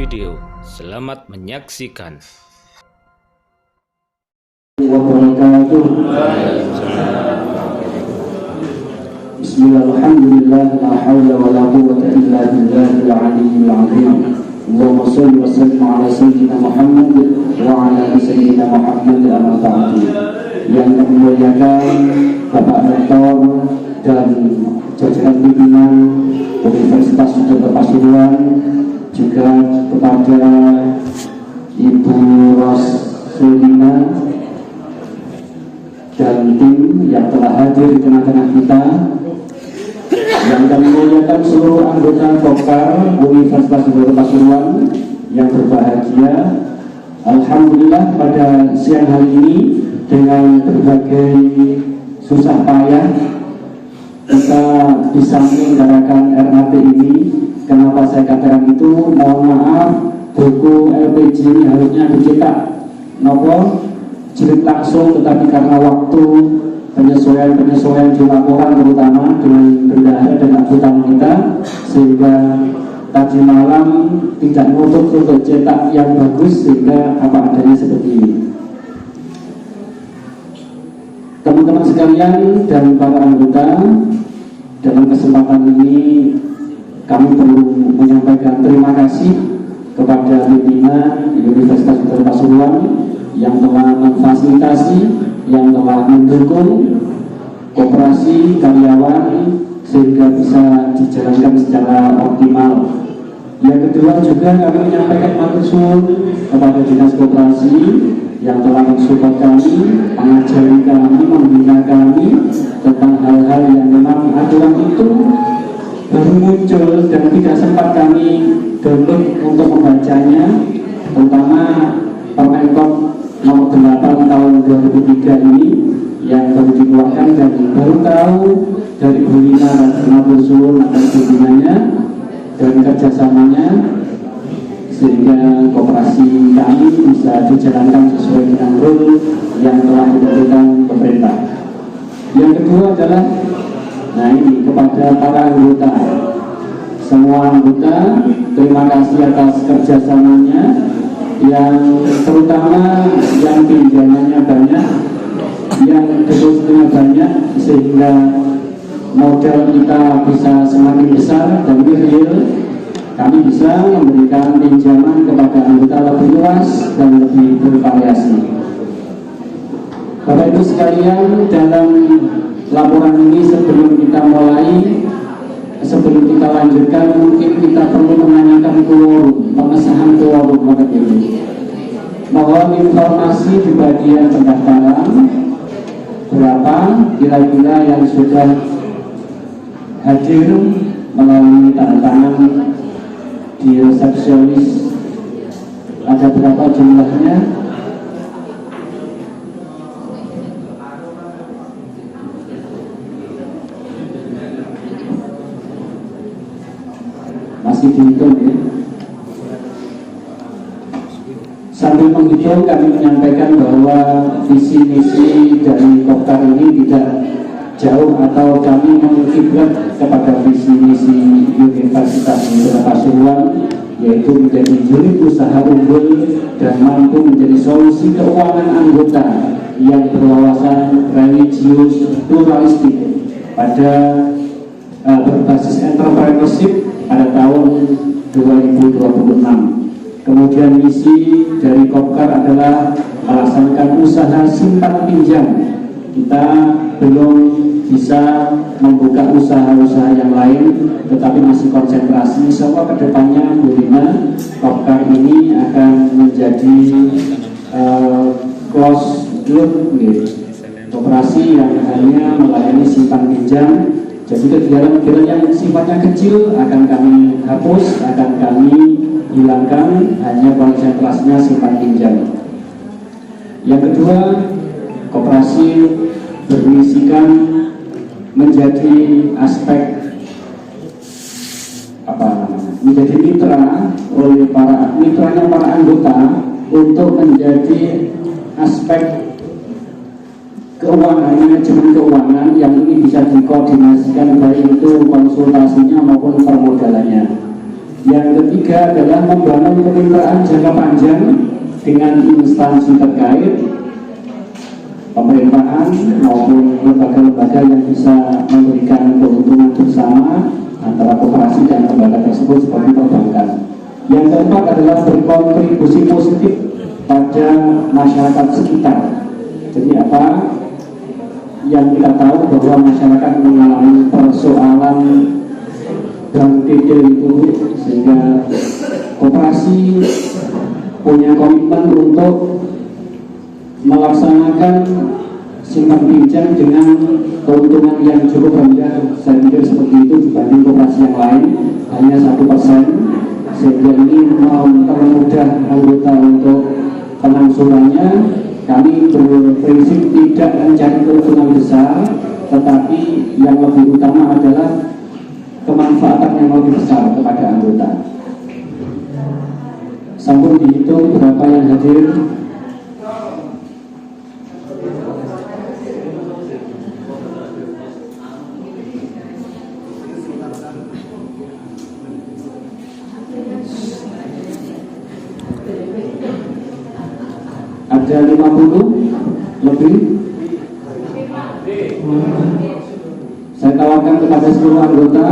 Video. Selamat menyaksikan. Bismillahirrahmanirrahim. La haula wala quwwata illa billahil aliyyil azim. Allahumma shalli wa sallim ala sayyidina Muhammad wa ala ali sayyidina Muhammad amma ba'du. Yang kami muliakan Bapak Rektor dan jajaran pimpinan Universitas Sutopo Pasuruan, juga kepada Ibu Roslina dan tim yang telah hadir di tengah-tengah kita, yang kami muliakan seluruh anggota Kopkar Universitas Sutopo Pasuruan yang berbahagia. Alhamdulillah pada siang hari ini dengan berbagai susah payah kita bisa menyelenggarakan RAT ini. Kenapa saya katakan itu? Mohon maaf, buku LPG ini harusnya dicetak nopo jilid langsung, tetapi karena waktu penyesuaian di laporan terutama dengan bendahara dan anggota kita, sehingga tadi malam tidak nutup untuk cetak yang bagus, sehingga apa adanya seperti ini. Teman-teman sekalian dan para anggota, dalam kesempatan ini kami perlu menyampaikan terima kasih kepada pimpinan Universitas Sutopo Pasuruan yang telah memfasilitasi, yang telah mendukung koperasi karyawan sehingga bisa dijalankan secara optimal. Yang kedua juga kami menyampaikan matur suwun kepada Dinas Koperasi yang telah mensupport kami, mengajari kami, membina kami tentang hal-hal yang memang aturan itu baru muncul dan tidak sempat kami download untuk membacanya, terutama Permenkop nomor 8 tahun 2003 ini yang baru dikeluarkan, dan baru tahu dari Bu Lina dan matur suwun atas bimbingannya dan kerjasamanya, sehingga koperasi kami bisa dijalankan sesuai dengan rule yang telah ditentukan pemerintah. Yang kedua adalah, nah ini kepada para anggota, semua anggota, terima kasih atas kerjasamanya, yang terutama yang pinjamannya banyak, yang depositnya banyak, sehingga modal kita bisa semakin besar dan real. Kami bisa memberikan pinjaman kepada anggota lebih luas dan lebih bervariasi. Bapak Ibu sekalian, dalam laporan ini sebelum kita mulai, sebelum kita lanjutkan, mungkin kita perlu menanyakan quorum, pengesahan quorum Bapak Ibu. Mohon informasi di bagian pendaftaran, berapa kira-kira yang sudah hadir melalui tanda tangan di resepsionis, ada berapa jumlahnya? Masih dihitung ya. Sambil menghitung, kami menyampaikan bahwa visi misi dari Kopkar ini tidak jauh, atau kami mengkiblat kepada visi misi Universitas Sutopo Pasuruan, yaitu menjadi unit usaha unggul dan mampu menjadi solusi keuangan anggota yang berwawasan religius pluralistik pada berbasis entrepreneurship pada tahun 2026. Kemudian misi dari Kopkar adalah melaksanakan usaha simpan pinjam. Kita belum bisa membuka usaha-usaha yang lain, tetapi masih konsentrasi. Insya Allah kedepannya Bu Lina, Kopkar ini akan menjadi close loop koperasi yang hanya melayani simpan pinjam. Jadi kegiatan-kegiatan yang sifatnya kecil akan kami hapus, akan kami hilangkan, hanya konsentrasinya simpan pinjam. Yang kedua, koperasi bermisikan menjadi aspek menjadi mitra oleh para mitranya para anggota untuk menjadi aspek keuangan, manajemen keuangan yang ini bisa dikoordinasikan, baik itu konsultasinya maupun permodalannya. Yang ketiga adalah membangun kemitraan jangka panjang dengan instansi terkait, pemerintahan maupun lembaga-lembaga yang bisa memberikan keuntungan bersama antara koperasi dan lembaga tersebut seperti perbankan. Yang keempat adalah berkontribusi positif pada masyarakat sekitar. Jadi apa yang kita tahu bahwa masyarakat mengalami persoalan dan detail itu, sehingga koperasi punya komitmen untuk melaksanakan simpan pinjam dengan keuntungan yang cukup rendah. Saya pikir seperti itu dibanding koperasi yang lain, hanya 1%, sehingga ini mempermudah anggota untuk pengangsurannya. Kami berprinsip tidak mencari keuntungan besar, tetapi yang lebih utama adalah kemanfaatan yang lebih besar kepada anggota. Sampun dihitung berapa yang hadir? Ada 50 lebih. Saya tawarkan kepada seluruh anggota,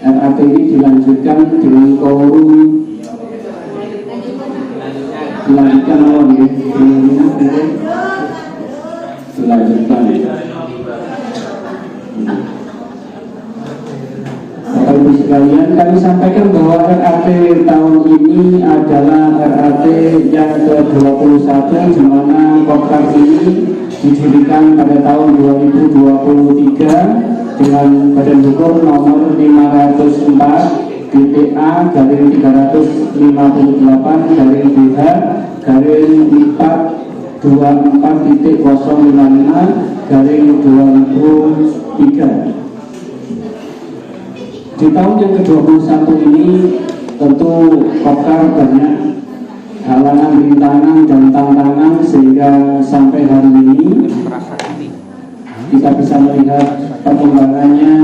RAT ini dilanjutkan dengan quorum, dilanjutkan awal ya, dilanjutkan. Bapak Ibu sekalian, kami sampaikan bahwa RAT tahun ini adalah RAT yang ke-21, di mana Kopkar ini didirikan pada tahun 2023 dengan badan hukum nomor 504 BPA garing 358 garing BH garing 424.055 garing 2003. Di tahun yang ke-21 ini tentu Kopkar banyak halangan, rintangan, dan tantangan, sehingga sampai hari ini kita bisa melihat perkembangannya,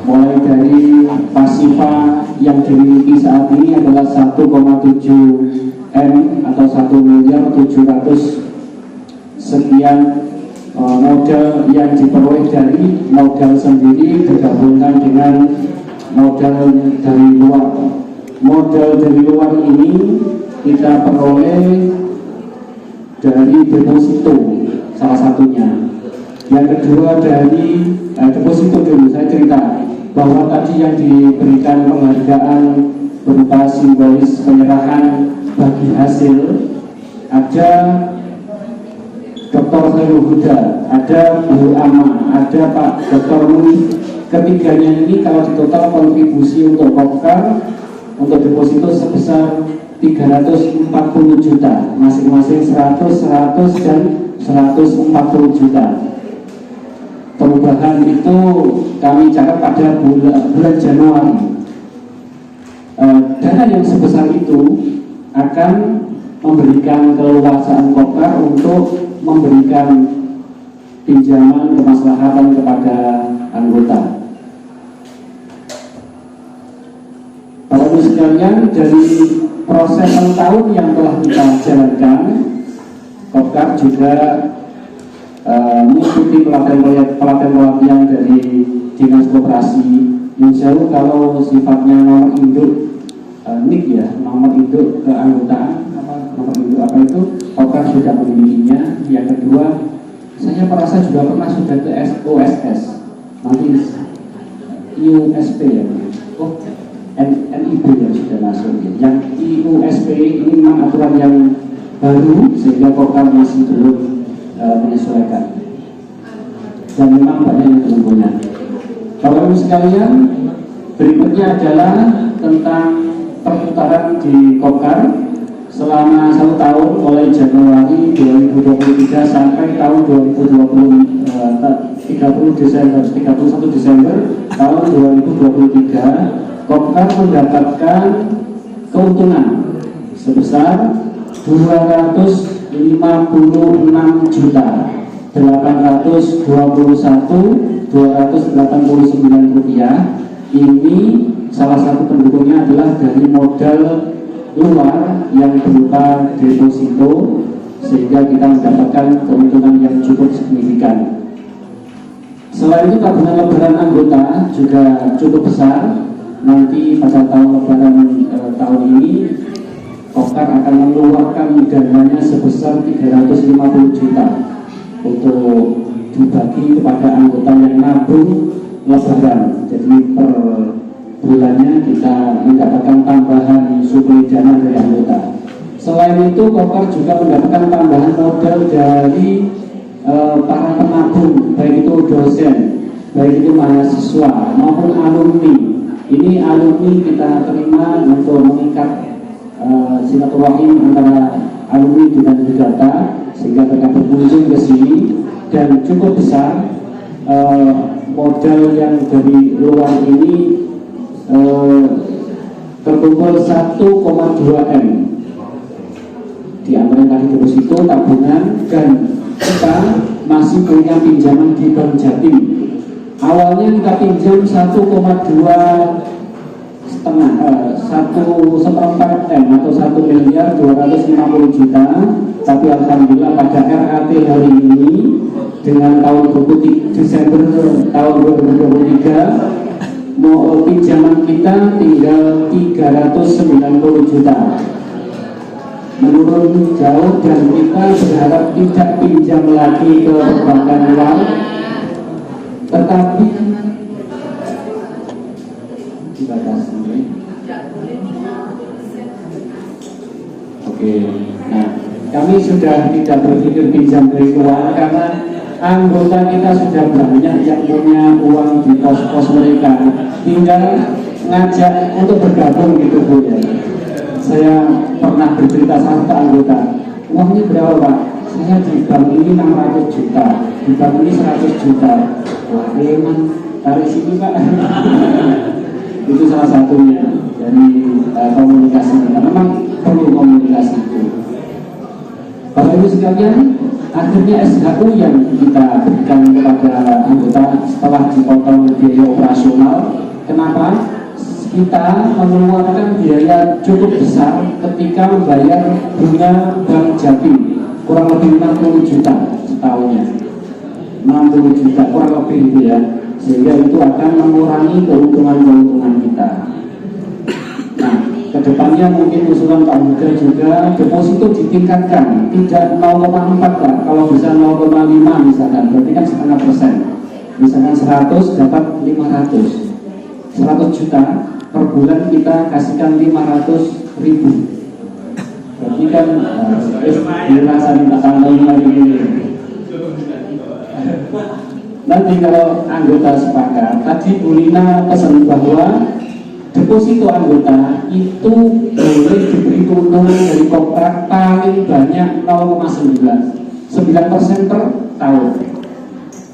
mulai dari pasifa yang dimiliki saat ini adalah 1,7 M atau 1.700.000.000 sekian modal yang diperoleh dari modal sendiri digabungkan dengan modal dari luar. Modal dari luar ini kita peroleh dari deposito salah satunya. Yang kedua dari deposito dulu, saya cerita bahwa tadi yang diberikan penghargaan berupa simbolis penyerahan bagi hasil, ada Dr. Khairul Huda, ada Bu Ama, ada Pak Dr. Muni. Ketiganya ini kalau ditotal kontribusi untuk Kopkar untuk deposito sebesar 340 juta, masing-masing 100, 100 dan 140 juta. Perubahan itu kami catat pada bulan Januari. Dana yang sebesar itu akan memberikan keleluasaan Kopkar untuk memberikan pinjaman kemaslahatan kepada anggota. Bapak Ibu sekalian, dari proses 6 tahun yang telah kita jalankan, Kopkar juga mengikuti pelatihan dari Dinas Koperasi. Insya Allah kalau sifatnya nomor induk NIK ya, nomor induk keanggotaan, nomor induk apa itu, Kopkar sudah memilikinya. Yang kedua, saya merasa juga pernah sudah ke OSS, nanti IUSP ya, NIB yang sudah masuk ya. Yang IUSP ini memang aturan yang baru, sehingga Kopkar masih belum menyesuaikan, dan memang banyak yang berhubungan. Bapak Ibu sekalian, berikutnya adalah tentang perputaran di Kopkar selama 1 tahun, mulai Januari 2023 sampai tahun 31 Desember tahun 2023. Kopkar mendapatkan keuntungan sebesar 256.821.289 rupiah, ini salah satu pendukungnya adalah dari modal luar yang berupa deposito, sehingga kita mendapatkan keuntungan yang cukup signifikan. Selain itu, tabungan lebaran anggota juga cukup besar. Nanti pada tahun lebaran tahun ini Kopkar akan mengeluarkan dananya sebesar 350 juta untuk dibagi kepada anggota yang nabung lebaran. Jadi per bulannya kita mendapatkan tambahan suplai dana dari anggota. Selain itu, Kopkar juga mendapatkan tambahan modal dari para penabung, baik itu dosen, baik itu mahasiswa maupun alumni. Ini alumni kita terima untuk mengikat silaturahim antara alumni dengan Bidata, sehingga mereka berkunjung ke sini dan cukup besar. Modal yang dari luar ini terkumpul 1,2 M. Di antara yang tadi deposito, tabungan, dan kita masih punya pinjaman di Bank Jatim. Awalnya kita pinjam 1,4 M atau 1.250.000.000, tapi alhamdulillah pada RAT hari ini dengan tahun buku Desember tahun 2023 pinjaman kita tinggal 390 juta, menurun jauh, dan kita berharap tidak pinjam lagi ke perbankan luar, tetapi dibatasi. Oke, nah kami sudah tidak berpikir pinjam dari luar karena anggota kita sudah banyak yang punya uang di pos-pos mereka, tinggal ngajak untuk bergabung gitu Bu ya. Saya pernah bercerita sama anggota, uangnya berapa Pak? Saya di bank ini 600 juta, di bank ini 100 juta. Wah, emang tarik sini Pak. Itu salah satunya dari komunikasi kita. Memang perlu komunikasi itu. Bapak Ibu sekalian, akhirnya SHU yang kita berikan kepada anggota setelah dipotong biaya operasional. Kenapa? Kita mengeluarkan biaya cukup besar ketika membayar bunga Bank Jatim, kurang lebih 60 juta setahunnya, 60 juta kurang lebih itu ya, sehingga itu akan mengurangi keuntungan kita. Nah, kedepannya mungkin usulan Pak Huda juga deposito ditingkatkan, tidak 0,4 Pak, kalau bisa 0,5 misalkan, berarti kan setengah persen. Misalkan 100 dapat 500, 100 juta per bulan kita kasihkan 500.000, berarti kan dirasa minta tambahin lagi ini. Nanti kalau anggota sepakat, tadi Bu Lina pesan bahwa deposito anggota itu boleh diberi keuntungan dari kontrak paling banyak 0,9% per tahun.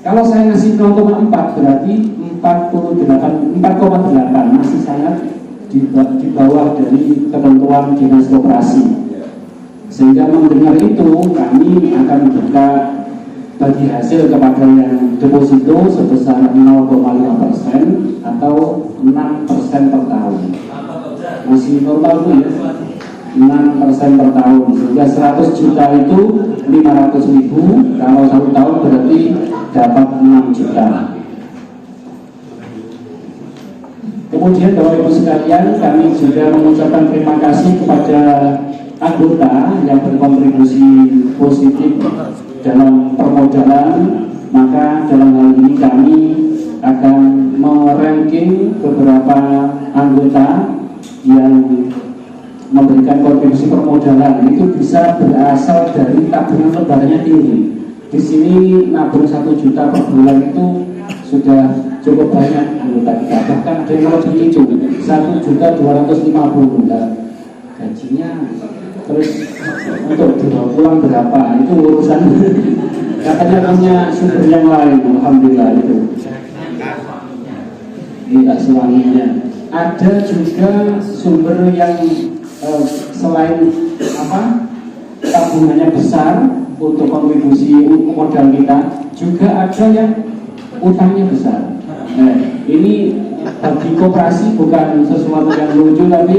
Kalau saya ngasih 0,4 berarti 4,8 masih sangat di bawah dari ketentuan dinas koperasi. Sehingga mendengar itu kami akan membuka bagi hasil kepada yang deposito sebesar 0,5% atau 6% per tahun. Masih normal ya, 6% per tahun, sehingga 100 juta itu 500.000, kalau 1 tahun berarti dapat 6 juta. Kemudian Bapak Ibu sekalian, kami juga mengucapkan terima kasih kepada anggota yang berkontribusi positif dalam permodalan. Maka dalam hal ini kami akan meranking beberapa anggota yang memberikan kontribusi permodalan. Itu bisa berasal dari tabungan lebarannya tinggi. Di sini nabung 1 juta per bulan itu sudah cukup banyak anggota kita. Bahkan ada yang lebih itu 1.250.000. Gajinya terus untuk dibawa pulang berapa, itu urusan katanya punya sumber yang lain. Alhamdulillah itu tidak semuanya. Ada juga sumber yang selain tabungannya besar untuk kontribusi modal kita, juga ada yang utangnya besar. Ini bagi koperasi bukan sesuatu yang lucu, tapi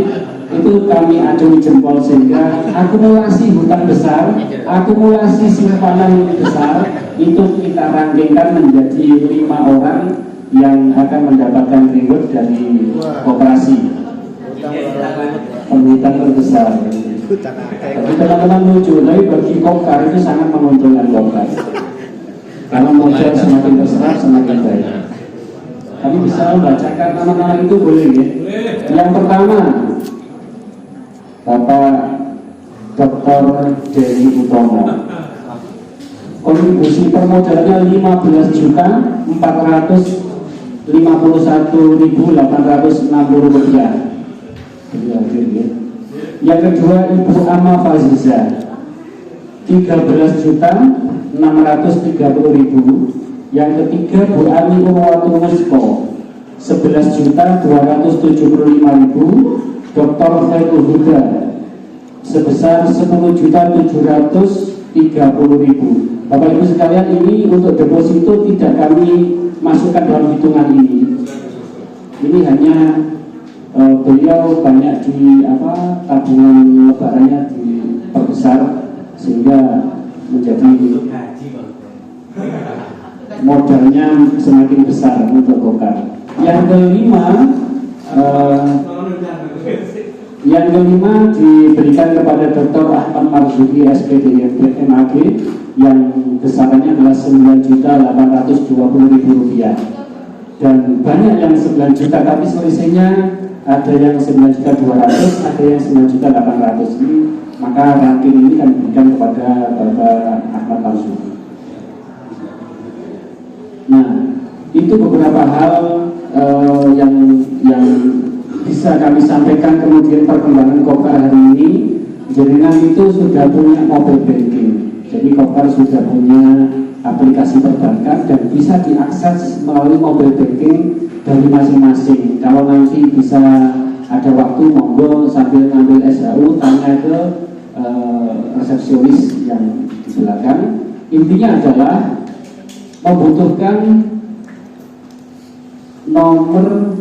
itu kami acungi jempol sehingga akumulasi hutang besar, akumulasi simpanan yang besar itu kita rangkaikan menjadi 5 orang yang akan mendapatkan reward dari koperasi penghutang terbesar. Tapi teman-teman lucu, tapi bagi Kopkar itu sangat menguntungkan Kopkar karena modal semakin besar semakin baik. Kami bisa membacakan nama-nama itu boleh ya? Yang pertama Bapak Dr. Dery Utomo, kontribusi permodalannya 15.451.860 rupiah. Yang kedua Ibu Ama Faziza, 13.630.000. Yang ketiga Bu Ani Urwatu Musko, 11.275.000. Dr. Khairul Huda sebesar 10.730.000. Bapak Ibu sekalian, ini untuk deposito tidak kami masukkan dalam hitungan ini. Ini hanya beliau banyak di tabungan lebarannya diperbesar sehingga menjadi modalnya semakin besar untuk Kopkar. Yang kelima diberikan kepada Dr. Ahmad Marzuki SPD MAG yang besarannya adalah 9.820.000 rupiah. Dan banyak yang 9 juta, tapi selisihnya ada yang 9.200.000, ada yang 9.800.000. Maka ranking ini akan diberikan kepada Bapak Ahmad Marzuki. Nah, itu beberapa hal yang bisa kami sampaikan. Kemudian perkembangan Kopkar hari ini, jaringan itu sudah punya mobile banking. Jadi Kopkar sudah punya aplikasi perbankan dan bisa diakses melalui mobile banking dari masing-masing. Kalau nanti bisa ada waktu, monggo sambil ngambil SHU tanya ke resepsionis yang di belakang. Intinya adalah membutuhkan nomor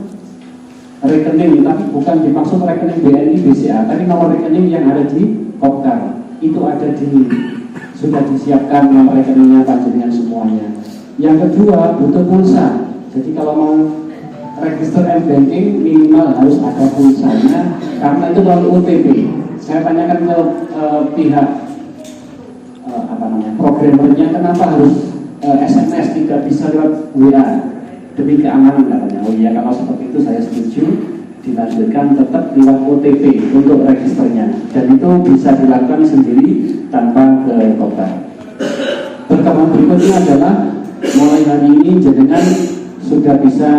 rekening, tapi bukan dimaksud rekening BNI BCA, tapi nomor rekening yang ada di Kopkar itu ada sudah disiapkan nomor rekeningnya panjenengan semuanya. Yang kedua butuh pulsa. Jadi kalau mau register M-Banking minimal harus ada pulsanya karena itu melalui OTP. Saya tanyakan ke pihak programmernya kenapa harus SMS, tidak bisa lewat WA demi keamanan katanya. Oh iya, kalau seperti itu saya setuju, dilanjutkan tetap lewat OTP untuk registernya, dan itu bisa dilakukan sendiri tanpa ke Kopkar. Perkembangan berikutnya adalah mulai hari ini jenengan sudah bisa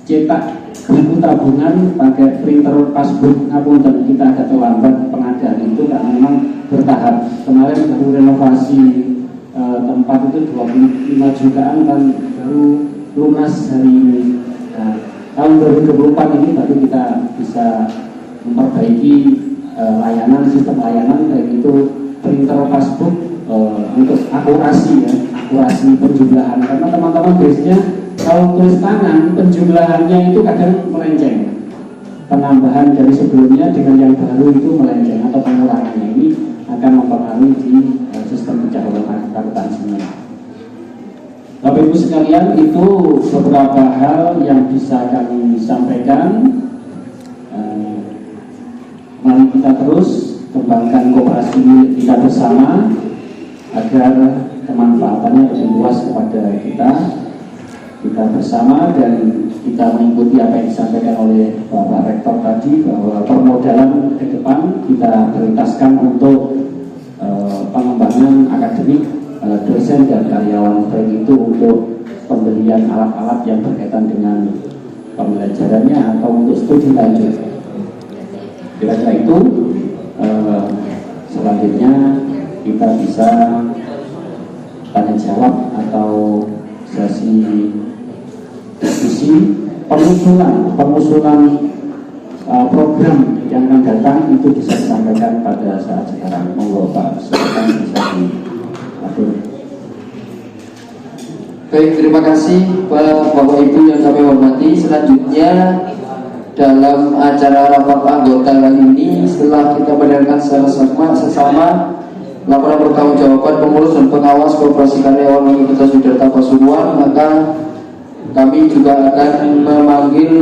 cetak buku tabungan pakai printer passbook. Ngapunten, kita agak terlambat pengadaan itu karena memang bertahap. Kemarin baru renovasi tempat itu 25 jutaan dan baru lunas hari ini. Nah, tahun 2024 ini baru kita bisa memperbaiki layanan, sistem layanan baik itu printer passbook untuk akurasi penjumlahan, karena teman-teman biasanya kalau tulis tangan penjumlahannya itu kadang melenceng, penambahan dari sebelumnya dengan yang baru itu melenceng atau pengurangannya. Ini akan mempengaruhi di sistem pencatatan akuntan semua. Bapak Ibu sekalian, itu beberapa hal yang bisa kami sampaikan. Mari kita terus kembangkan koperasi kita bersama agar kemanfaatannya lebih luas kepada kita bersama, dan kita mengikuti apa yang disampaikan oleh Bapak Rektor tadi, bahwa permodalan ke depan kita prioritaskan untuk pengembangan akademik dosen dan karyawan, baik itu untuk pembelian alat-alat yang berkaitan dengan pembelajarannya atau untuk studi lanjut. Kira-kira itu. Selanjutnya kita bisa tanya jawab atau sesi diskusi pengusulan program yang akan datang itu bisa disampaikan pada saat sekarang. Monggo Pak, silakan bisa diatur. Baik, terima kasih Bapak Ibu yang kami hormati. Selanjutnya dalam acara rapat anggota kali ini, setelah kita mendengarkan secara sesama laporan pertanggungjawaban pengurus dan pengawas Koperasi Karyawan Universitas Sudarta Pasuruan, maka kami juga akan memanggil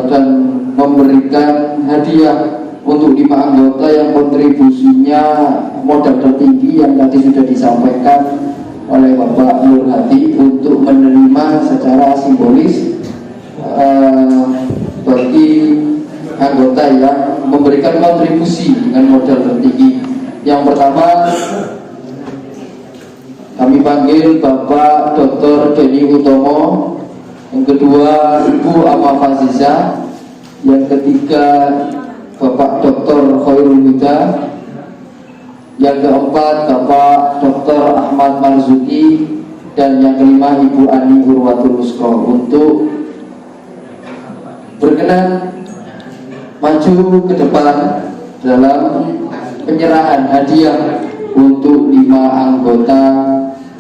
dan memberikan hadiah untuk 5 anggota yang kontribusinya modal tertinggi yang tadi sudah disampaikan oleh Bapak Nur Hadi untuk menerima secara simbolis bagi anggota yang memberikan kontribusi dengan modal tertinggi. Yang pertama kami panggil Bapak Dr. Denny Utomo, yang kedua Ibu Ama Faziza, yang ketiga Bapak Dr. Khairul Huda, yang keempat Bapak Dr. Ahmad Marzuki, dan yang kelima Ibu Ani Urwatul Nuskro untuk berkenan maju ke depan dalam penyerahan hadiah untuk 5 anggota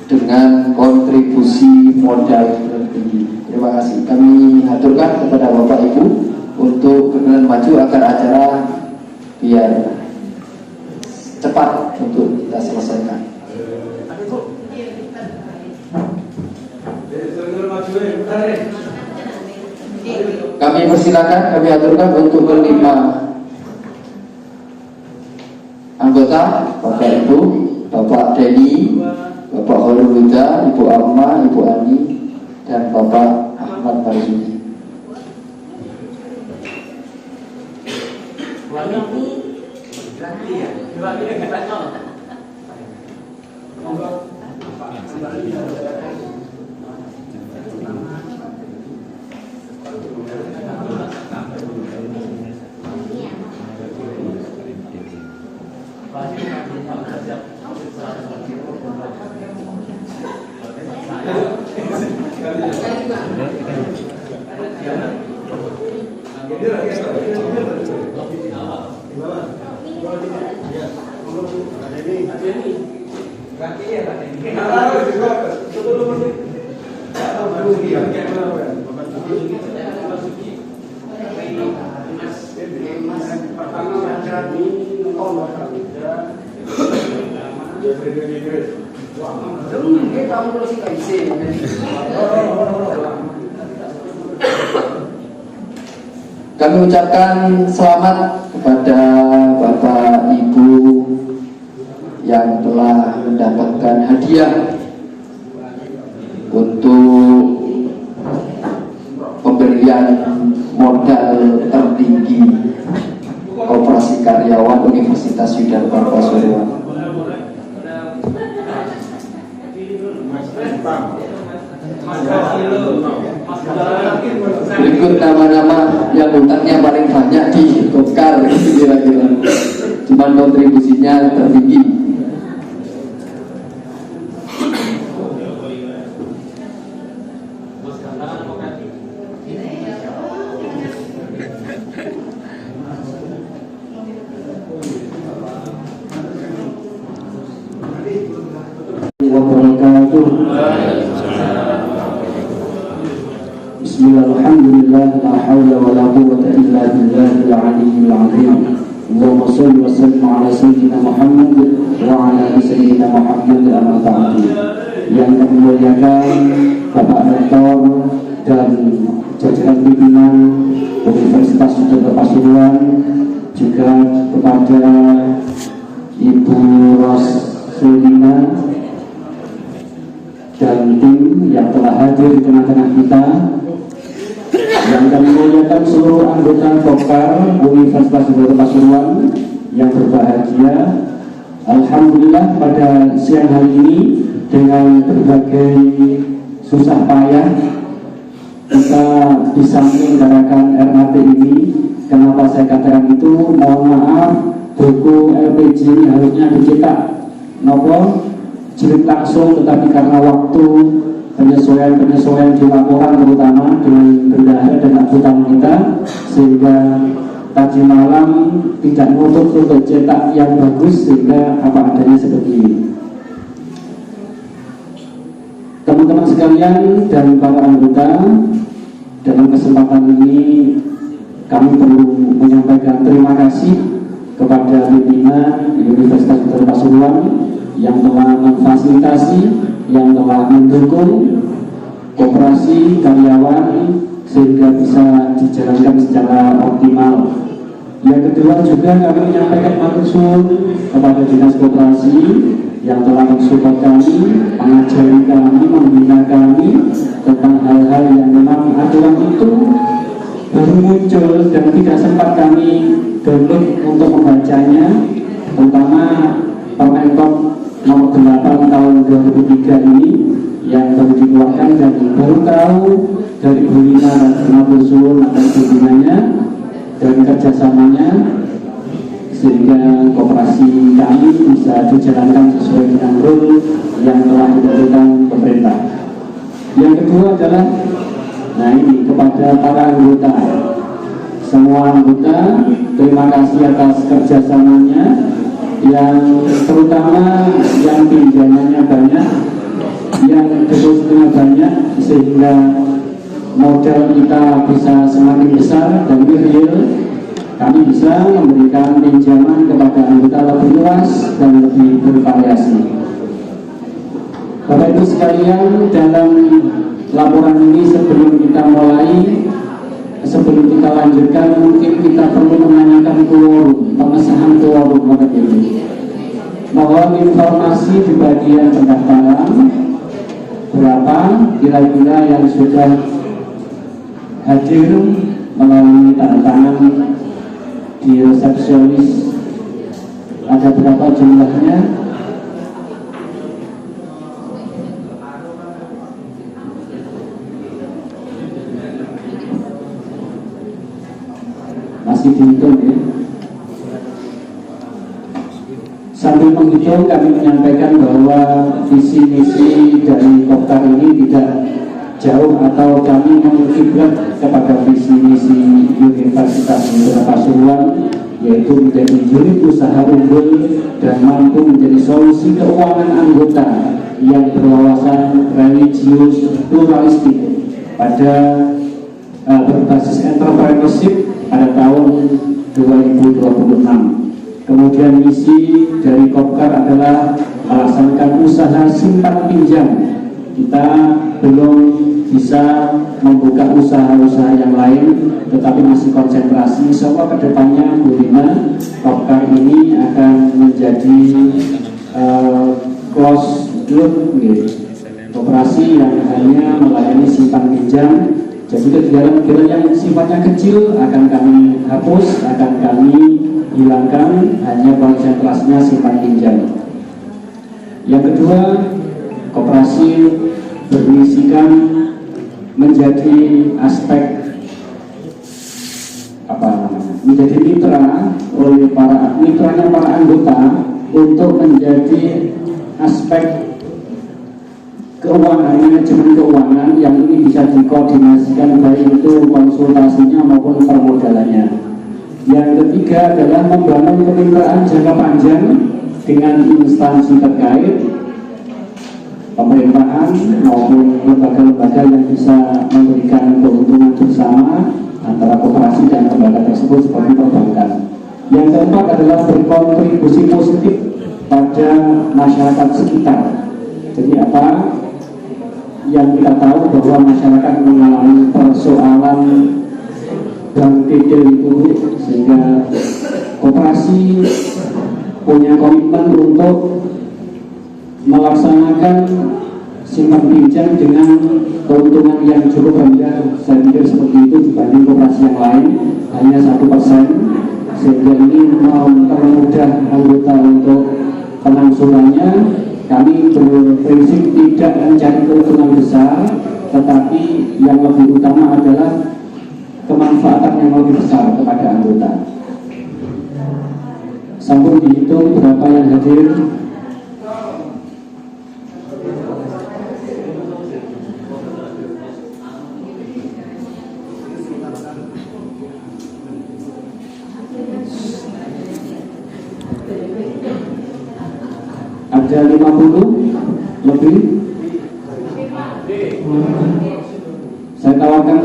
dengan kontribusi modal tertinggi. Terima kasih. Kami aturkan kepada Bapak Ibu untuk berkenan maju agar acara biar cepat untuk kita selesaikan. Kami persilakan, kami aturkan untuk kelima anggota, Bapak Ibu, Bapak Denny, Bapak Khairul Huda, Ibu Amma, Ibu Ani, dan Bapak Ahmad Marzuki. Kami ucapkan selamat kepada Bapak Ibu yang telah mendapatkan hadiah untuk pemberian modal tertinggi Koperasi Karyawan Universitas Sudarta Pasuruan. Berikut nama-nama yang hutangnya paling banyak di Golkar, kira-kira cuman kontribusinya tertinggi. Bismillahirrahmanirrahim. La haula wala quwwata illa billahil aliyyil azim. Allahumma shalli wa sallim ala sayyidina Muhammad wa ala ali sayyidina Muhammad amma ba'du. Yang kami muliakan Bapak Rektor dan jajaran pimpinan Universitas Sudarta Pasuruan, juga kepada Ibu Roslina dan tim yang telah hadir di tengah-tengah kita, yang kami muliakan seluruh anggota Kopkar Universitas Sudarta Pasuruan yang berbahagia. Alhamdulillah pada siang hari ini dengan berbagai susah payah kita bisa menyelenggarakan RAT ini. Kenapa saya katakan itu? Mohon maaf, buku LPG ini harusnya dicetak nopo jilid langsung, tetapi karena waktu penyesuaian di laporan terutama dengan bendahara dan akuntan kita, sehingga tadi malam tidak nutup untuk cetak yang bagus, sehingga apa adanya seperti ini. Teman-teman sekalian dan para anggota, dalam kesempatan ini kami perlu menyampaikan terima kasih kepada pimpinan Universitas Negeri Pasuruan yang telah memfasilitasi, yang telah mendukung koperasi karyawan sehingga bisa dijalankan secara optimal. Yang kedua juga kami menyampaikan matur kepada Dinas Koperasi yang telah mensupport kami, mengajari kami, membina kami tentang hal-hal yang memang aturan itu baru muncul dan tidak sempat kami download untuk membacanya, terutama Permenkop nomor 8 tahun 2003 ini yang baru dikeluarkan dan baru tahu dari Bu Lina dan Matur Suwun atas bimbingannya dan kerjasamanya sehingga koperasi kami bisa dijalankan sesuai dengan rule yang telah ditentukan pemerintah. Yang kedua adalah, nah ini kepada para anggota, semua anggota, terima kasih atas kerjasamanya, yang terutama yang pinjamannya banyak, yang depositnya banyak, sehingga modal kita bisa semakin besar dan real. Kami bisa memberikan pinjaman kepada anggota lebih luas dan lebih bervariasi. Bapak Ibu sekalian, dalam laporan ini sebelum kita mulai, sebelum kita lanjutkan, mungkin kita perlu menanyakan quorum, pengesahan quorum Bapak Ibu. Mohon informasi di bagian pendaftaran berapa kira-kira yang sudah hadir melalui tanda tangan di resepsionis, ada berapa jumlahnya? Masih dihitung ya. Sambil menghitung, kami menyampaikan bahwa visi misi dari Kopkar ini tidak jauh atau kami mengkiblat kepada visi misi Universitas Negeri Pasuruan, yaitu menjadi unit usaha unggul dan mampu menjadi solusi keuangan anggota yang berwawasan religius pluralistik pada berbasis entrepreneurship pada tahun 2026. Kemudian misi dari Kopkar adalah melaksanakan usaha simpan pinjam. Kita belum bisa membuka usaha-usaha yang lain, tetapi masih konsentrasi. Semua kedepannya Bu Rina, Kopkar ini akan menjadi close loop koperasi yang hanya melayani simpan pinjam. Jadi kegiatan-kegiatan yang sifatnya kecil akan kami hapus, akan kami hilangkan, hanya konsentrasinya simpan pinjam. Yang kedua, koperasi bermisikan menjadi aspek menjadi mitra oleh para mitranya para anggota untuk menjadi aspek keuangan, manajemen keuangan yang ini bisa dikoordinasikan baik itu konsultasinya maupun permodalannya. Yang ketiga adalah membangun kemitraan jangka panjang dengan instansi terkait, pemerintahan maupun lembaga-lembaga yang bisa memberikan keuntungan bersama antara koperasi dan lembaga tersebut seperti perbankan. Yang keempat adalah berkontribusi positif pada masyarakat sekitar. Jadi apa yang kita tahu bahwa masyarakat mengalami persoalan bank kecil itu, sehingga koperasi punya komitmen untuk melaksanakan simpan pinjam dengan keuntungan yang cukup rendah. Saya pikir seperti itu dibanding koperasi yang lain, hanya 1%, sehingga ini mempermudah anggota untuk penangsurannya. Kami berprinsip tidak mencari keuntungan besar, tetapi yang lebih utama adalah kemanfaatan yang lebih besar kepada anggota. Sampun dihitung berapa yang hadir. Ada 50 lebih.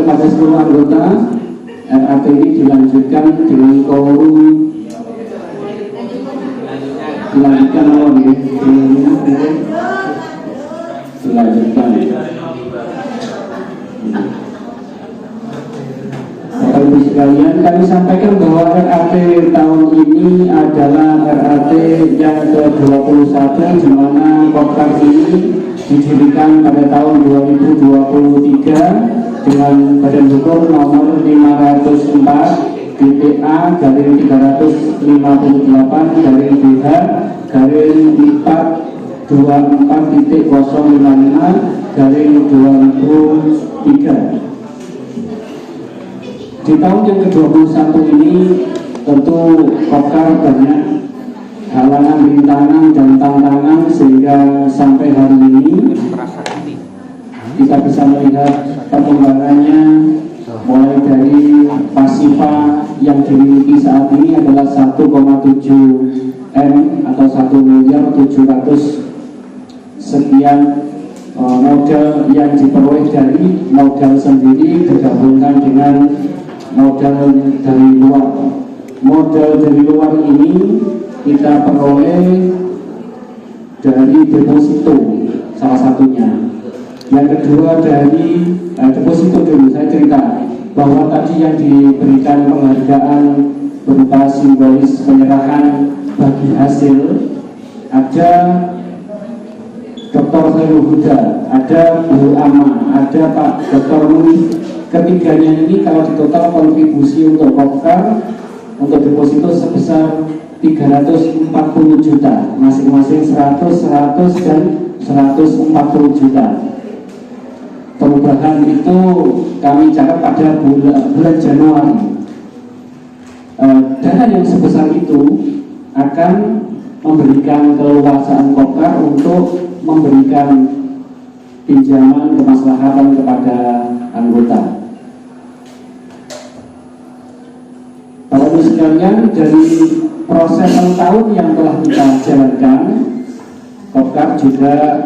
kepada seluruh anggota, RAT ini dilanjutkan dengan quorum dilanjutkan Bapak Ibu sekalian, kami sampaikan bahwa RAT tahun ini adalah RAT yang ke-21, di mana Kopkar ini didirikan pada tahun 2023 dengan badan hukum nomor 504 BPA garing 358 garing BH garing 424.055 garing 2003. Di tahun yang ke-21 ini tentu Kopkar banyak halangan, rintangan, dan tantangan, sehingga sampai hari ini kita bisa melihat perkembangannya, mulai dari pasifa yang dimiliki saat ini adalah 1,7 M atau 1.700.000.000 sekian modal yang diperoleh dari modal sendiri digabungkan dengan modal dari luar. Modal dari luar ini kita peroleh dari deposito salah satunya. Yang kedua dari deposito dulu, saya cerita bahwa tadi yang diberikan penghargaan berupa simbolis penyerahan bagi hasil, ada Dr. Khairul Huda, ada Bu Ama, ada Pak Dr. Munif. Ketiganya ini kalau ditotal kontribusi untuk Kopkar untuk deposito sebesar 340 juta, masing-masing 100, 100 dan 140 juta. Perubahan itu kami catat pada bulan Januari. Dana yang sebesar itu akan memberikan keleluasaan Kopkar untuk memberikan pinjaman kemaslahatan kepada anggota. Bapak Ibu sekalian, dari proses tahun yang telah kita jalankan, Kopkar juga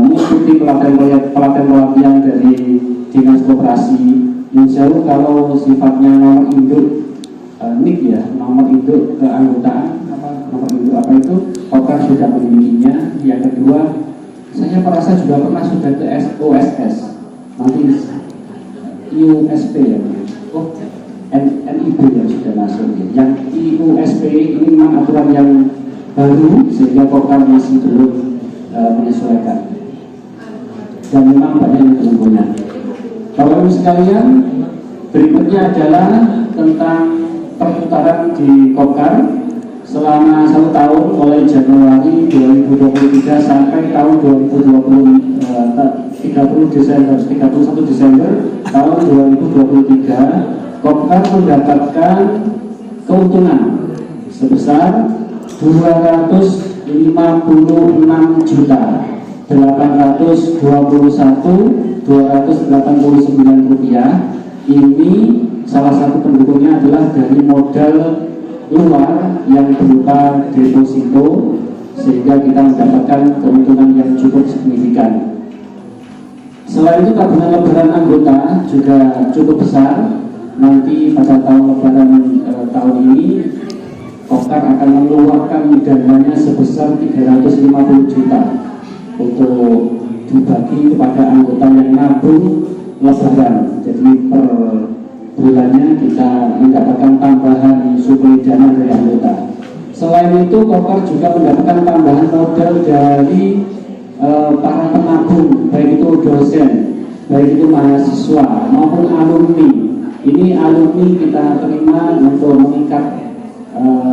mengikuti pelatihan dari Dinas Koperasi. Jauh kalau sifatnya nomor induk NIK ya, nomor induk keanggotaan, nomor induk apa itu, Kopkar sudah memilikinya. Yang kedua, saya merasa juga pernah sudah ke OSS, nanti IUSP ya, NIB yang sudah masuk. Yang IUSP ini memang aturan yang baru sehingga Kopkar masih belum menyesuaikan, dan memang banyak yang berhubungan. Bapak Ibu sekalian, berikutnya adalah tentang perputaran di Kopkar selama 1 tahun, mulai Januari 2023 sampai tahun 31 Desember tahun 2023. Kopkar mendapatkan keuntungan sebesar 255.821.289 rupiah. Ini salah satu pendukungnya adalah dari modal luar yang berupa deposito, sehingga kita mendapatkan keuntungan yang cukup signifikan. Selain itu, tabungan lebaran anggota juga cukup besar. Nanti pada tahun lebaran tahun ini Kopkar akan mengeluarkan dananya sebesar 350 juta untuk dibagi kepada anggota yang nabung lebaran. Jadi per bulannya kita mendapatkan tambahan suplai dana dari anggota. Selain itu, Kopkar juga mendapatkan tambahan modal dari para penabung, baik itu dosen, baik itu mahasiswa maupun alumni. Ini alumni kita terima untuk mengikat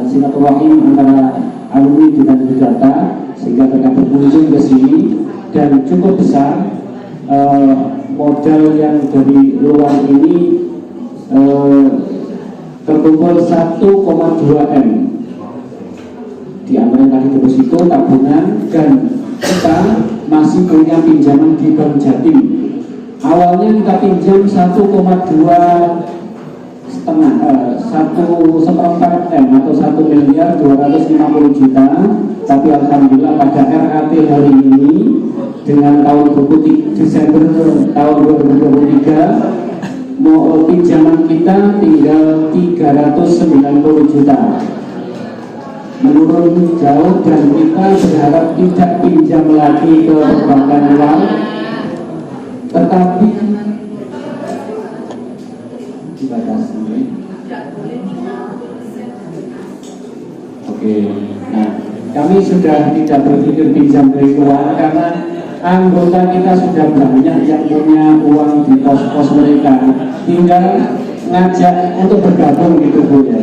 silaturahim antara alumni dengan data, sehingga mereka berkunjung ke sini, dan cukup besar modal yang dari luar ini terkumpul 1,2 M. Di antara tadi deposito, tabungan, dan kita masih punya pinjaman di Bank Jatim. Awalnya kita pinjam 1,4 M atau 1.250.000.000, tapi alhamdulillah pada RAT hari ini dengan tahun buku Desember tahun 2023 pinjaman kita tinggal 390 juta, menurun jauh, dan kita berharap tidak pinjam lagi ke perbankan uang, tetapi dibatasi. Oke, nah kami sudah tidak berpikir pinjam dari uang karena anggota kita sudah banyak yang punya uang di pos-pos mereka, tinggal ngajak untuk bergabung gitu Bu ya.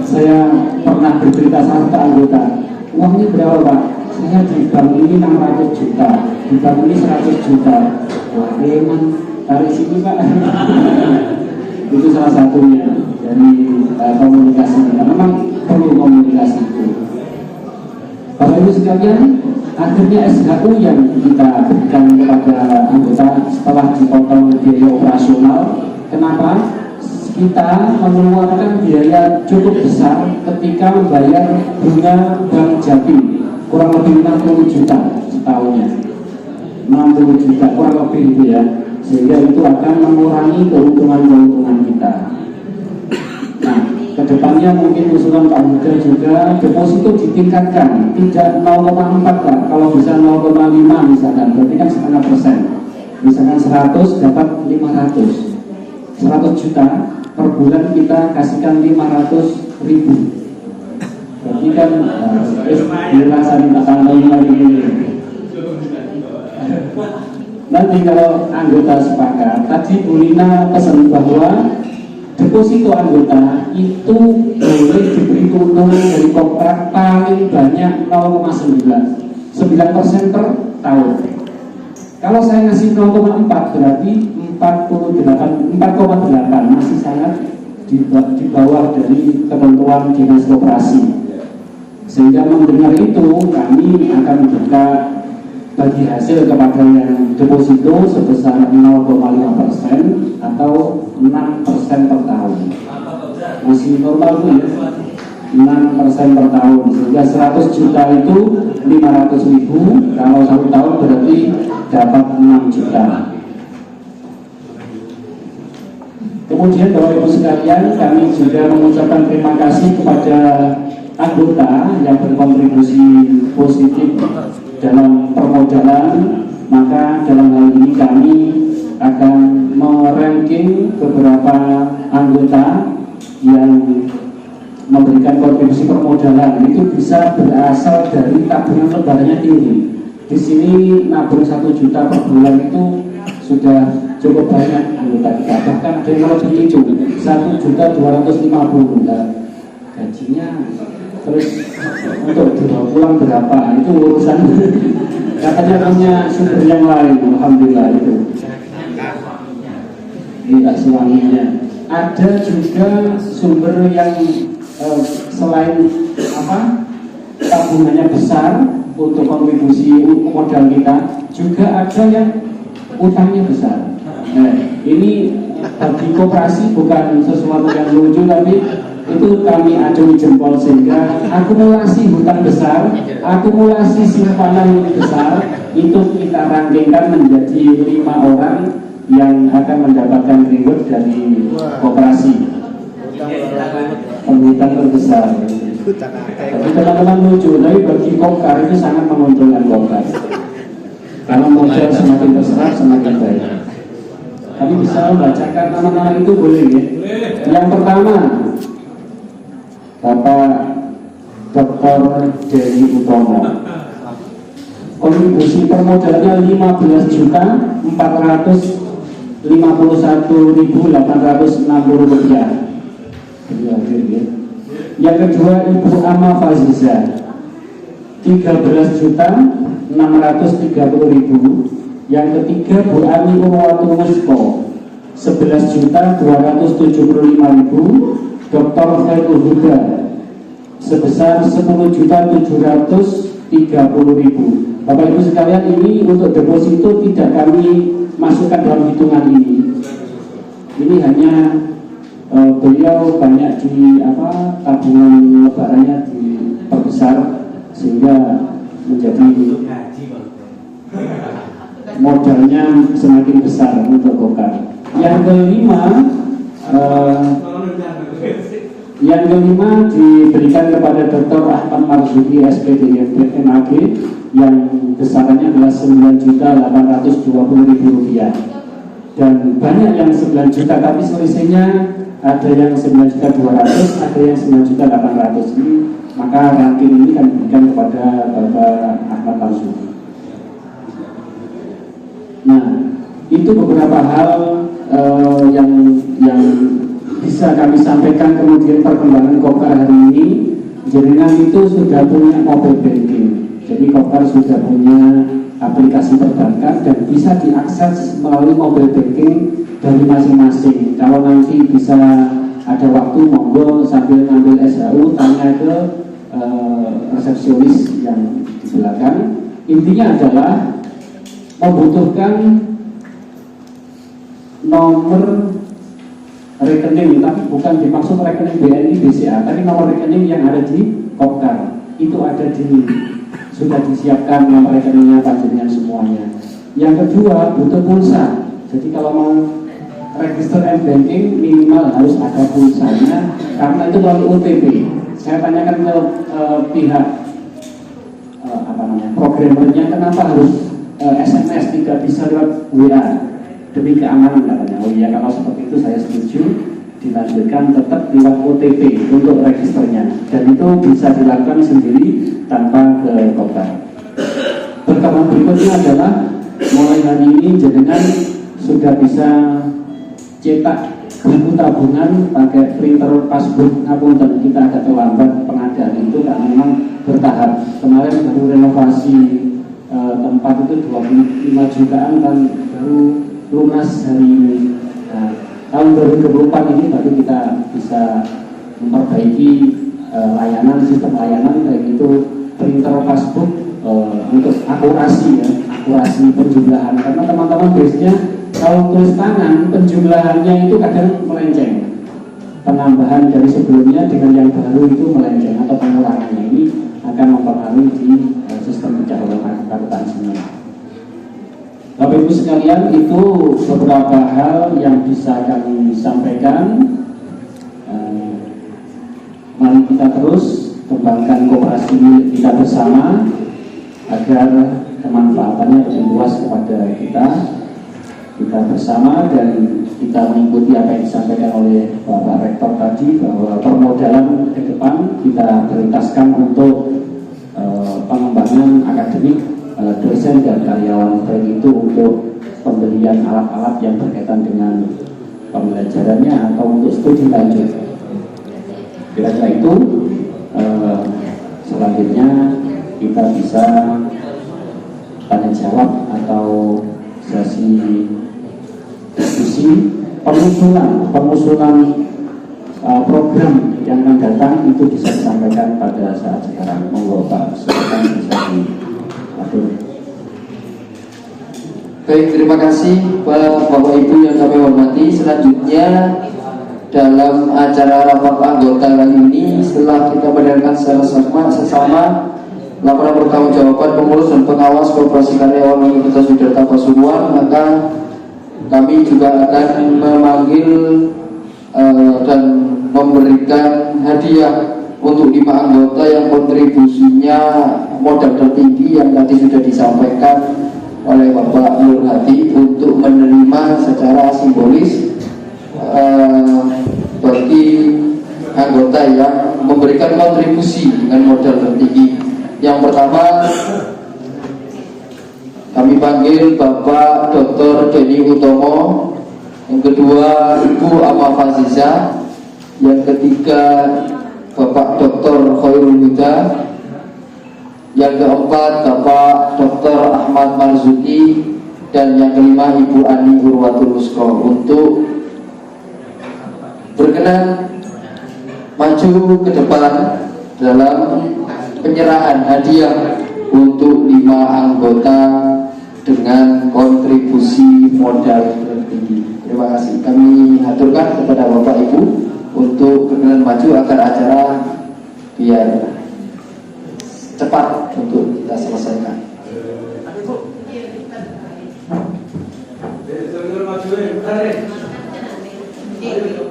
Saya pernah bercerita sama ke anggota, uangnya berapa Pak? Saya di bank ini 600 juta, di bank ini 100 juta. Wah emang tarik sini Pak. Itu salah satunya dari komunikasi kita, memang perlu komunikasi itu. Bapak Ibu sekalian, akhirnya SHU yang kita berikan kepada anggota setelah dipotong biaya operasional, kenapa? Kita mengeluarkan biaya cukup besar ketika membayar bunga Bank Jatim, kurang lebih 60 juta setahunnya, 60 juta kurang lebih itu ya, sehingga itu akan mengurangi keuntungan kita. Nah, kedepannya mungkin usulan Pak Huda juga deposito ditingkatkan, tidak 0,4 Pak, kalau bisa 0,5 misalkan, berarti kan setengah persen, misalkan 100 dapat 500, 100 juta per bulan kita kasihkan 500 ribu, berarti kan dirasa minta tambahin lagi. Nanti kalau anggota sepakat, tadi Bu Lina pesan bahwa deposito anggota itu boleh diberi keuntungan dari kontrak paling banyak 0,9% per tahun. Kalau saya ngasih 0,4 berarti 4,8 masih sangat di bawah dari ketentuan dinas koperasi. Sehingga mendengar itu kami akan buka bagi hasil kepada yang deposito sebesar 0,5% atau 6% per tahun. Masih normal ya, 6% per tahun, sehingga 100 juta itu 500 ribu, kalau 1 tahun berarti dapat 6 juta. Kemudian Bapak Ibu sekalian, kami juga mengucapkan terima kasih kepada anggota yang berkontribusi positif dalam permodalan. Maka dalam hal ini kami akan meranking beberapa anggota yang memberikan kontribusi permodalan. Itu bisa berasal dari tabungan lebarannya tinggi. Di sini nabung 1 juta per bulan itu sudah cukup banyak anggota kita. Bahkan ada yang lebih itu 1.250.000 gajinya. Terus untuk dibawa pulang berapa, itu urusan katanya punya sumber yang lain. Alhamdulillah itu tidak suaminya. Ada juga sumber yang selain tabungannya besar untuk kontribusi modal kita, juga ada yang utangnya besar. Nah, ini bagi koperasi bukan sesuatu yang lucu, tapi itu kami acungi jempol, sehingga akumulasi hutang besar, akumulasi simpanan besar itu kita rankingkan menjadi 5 orang yang akan mendapatkan reward dari koperasi penghutang terbesar. Tapi teman-teman lucu, tapi bagi Kopkar itu sangat menguntungkan Kopkar karena modal semakin besar semakin baik. Kami bisa membacakan nama-nama itu boleh ya? Yang pertama Bapak Dr. Dery Utomo, kontribusi permodalannya 15.451.860 rupiah. Yang kedua Ibu Ama Faziza, 13.630.000. Yang ketiga Bu Ani Urwatu Musko, 11.275.000. Dr. Khairul Huda sebesar 10.730.000. Bapak Ibu sekalian, ini untuk deposito tidak kami masukkan dalam hitungan ini. Ini hanya beliau banyak di tabungan lebarannya diperbesar sehingga menjadi modalnya semakin besar untuk Golkar. Yang kelima diberikan kepada Dr. Ahmad Marzuki SPD MAG yang besarannya adalah Rp9.820.000 dan banyak yang 9 juta tapi selisihnya ada yang 9.200.000, ada yang 9.800.000. Ini maka ranking ini kami berikan kepada Bapak Ahmad Marzuki. Nah, itu beberapa hal yang bisa kami sampaikan. Kemudian perkembangan Kopkar hari ini, jaringan itu sudah punya mobile banking. Jadi Kopkar sudah punya aplikasi perbankan dan bisa diakses melalui mobile banking dari masing-masing. Kalau nanti bisa ada waktu, monggo sambil ngambil SHU tanya ke resepsionis yang di belakang. Intinya adalah membutuhkan nomor rekening, tapi bukan dimaksud rekening BNI BCA, tapi nomor rekening yang ada di Kopkar itu ada sudah disiapkan nomor rekeningnya panjenengan semuanya. Yang kedua, butuh pulsa. Jadi kalau mau register m-banking minimal harus ada pulsanya karena itu melalui OTP. Saya tanyakan ke pihak programmernya kenapa harus SMS, tidak bisa lewat WA demi keamanan katanya. Oh iya, kalau seperti itu saya setuju, dilanjutkan tetap lewat OTP untuk registernya dan itu bisa dilakukan sendiri tanpa ke Kopkar. Perkembangan berikutnya adalah mulai hari ini jenengan sudah bisa cetak buku tabungan pakai printer passbook. Ngapunten, kita agak terlambat pengadaan itu karena memang bertahap. Kemarin baru renovasi tempat itu 25 jutaan dan baru lunas hari ini. Nah, tahun 2024 ini baru kita bisa memperbaiki layanan, sistem layanan baik itu printer passbook untuk akurasi penjumlahan, karena teman-teman biasanya kalau tulis tangan penjumlahannya itu kadang melenceng, penambahan dari sebelumnya dengan yang baru itu melenceng atau pengurangannya ini akan mempengaruhi di sistem pencalonan angkutan semua. Bapak Ibu sekalian, itu beberapa hal yang bisa kami sampaikan. Mari kita terus kembangkan koperasi milik kita bersama agar kemanfaatannya lebih luas kepada kita bersama, dan kita mengikuti apa yang disampaikan oleh Bapak Rektor tadi bahwa permodalan ke depan kita prioritaskan untuk pengembangan akademik dosen dan karyawan, baik itu untuk pembelian alat-alat yang berkaitan dengan pembelajarannya atau untuk studi lanjut. Kira-kira itu selanjutnya kita bisa tanya jawab atau sesi diskusi pengusulan program yang akan datang itu bisa disampaikan pada saat sekarang. Monggo Pak, silakan bisa diatur. Baik, terima kasih Bapak Ibu yang kami hormati. Selanjutnya dalam acara rapat anggota kali ini, setelah kita mendengarkan secara sesama laporan pertanggungjawaban pengurus dan pengawas Koperasi Karyawan Universitas Sudirta Pasuruan, maka kami juga akan memanggil dan memberikan hadiah untuk 5 anggota yang kontribusinya modal tertinggi yang tadi sudah disampaikan oleh Bapak Nur Hadi untuk menerima secara simbolis bagi anggota yang memberikan kontribusi dengan modal tertinggi. Yang pertama kami panggil Bapak Dr. Denny Utomo, yang kedua Ibu Ama Faziza, yang ketiga Bapak Dr. Khairul Huda, yang keempat Bapak Dr. Ahmad Marzuki, dan yang kelima Ibu Ani Urwatul Musko untuk berkenan maju ke depan dalam penyerahan hadiah untuk 5 anggota dengan kontribusi modal tertinggi. Terima kasih. Kami haturkan kepada Bapak Ibu untuk berkenan maju agar acara biar cepat untuk kita selesaikan.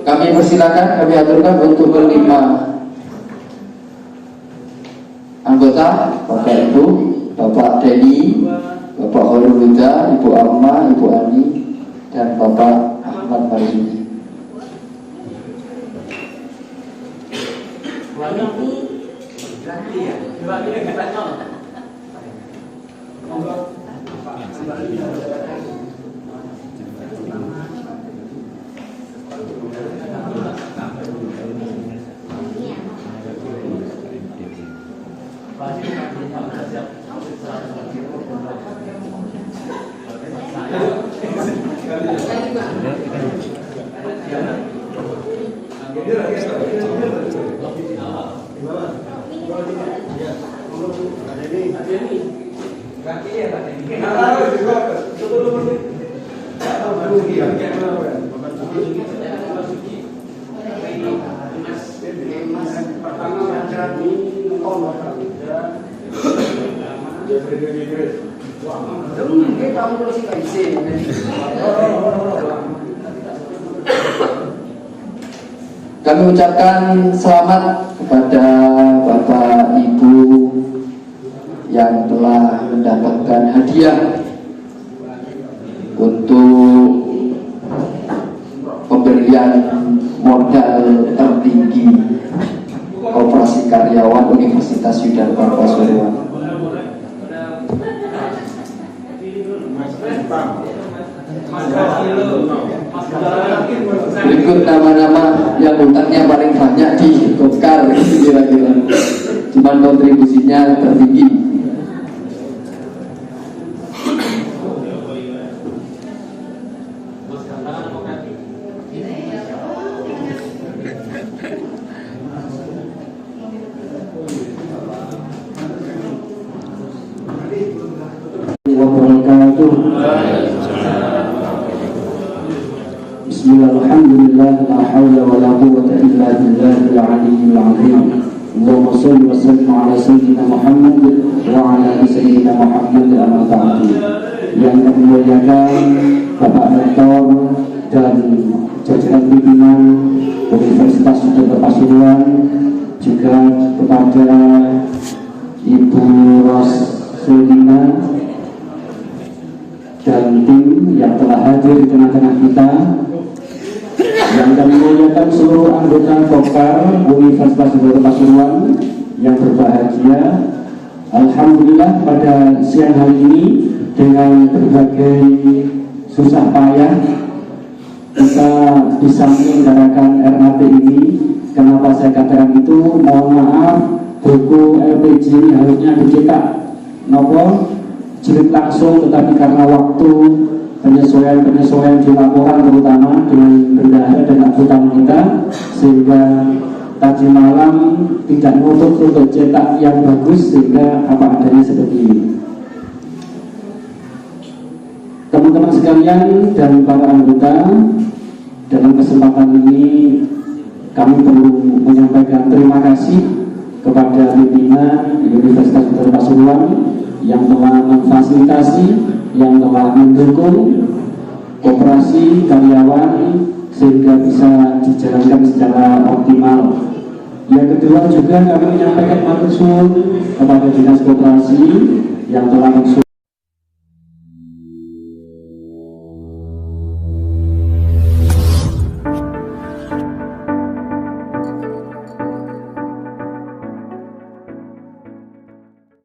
Kami persilakan, kami aturkan untuk berlima anggota, Bapak Ibu, Bapak Denny, Bapak Horul Huda, Ibu Alma, Ibu Ani, dan Bapak Ahmad Marzuni. Kami ucapkan selamat kepada Bapak Ibu yang telah mendapatkan hadiah untuk pemberian modal tertinggi Koperasi Karyawan Universitas Yudharma Pasuruan. Berikut nama-nama yang hutangnya paling banyak di Golkar, kira-kira cuman kontribusinya tertinggi. Bismillahirrahmanirrahim. La haula wala quwwata illa billahil aliyyil azim. Allahumma shalli wa sallim ala sayyidina Muhammad wa ala ali sayyidina Muhammad amma ba'du. Yang kami muliakan Bapak Rektor dan jajaran pimpinan Universitas Yudharma Pasuruan, juga kepada Ibu Roslina dan tim yang telah hadir di tengah-tengah kita, yang kami muliakan seluruh anggota Kopkar Universitas Yudharma Pasuruan yang berbahagia. Alhamdulillah pada siang hari ini dengan berbagai susah payah kita bisa menyelenggarakan RAP ini. Kenapa saya katakan itu? Mohon maaf, buku LPG ini harusnya dicetak nopo jilid langsung, tetapi karena waktu penyesuaian di laporan terutama dengan bendahara dan akuntan kita, sehingga tadi malam tidak nutup untuk cetak yang bagus, sehingga apa adanya seperti ini. Teman-teman sekalian dan para anggota, dalam kesempatan ini kami perlu menyampaikan terima kasih kepada pimpinan Universitas Yudharma Pasuruan yang telah memfasilitasi, yang telah mendukung koperasi karyawan sehingga bisa dijalankan secara optimal. Yang kedua juga kami menyampaikan matur suwun kepada Dinas Koperasi yang telah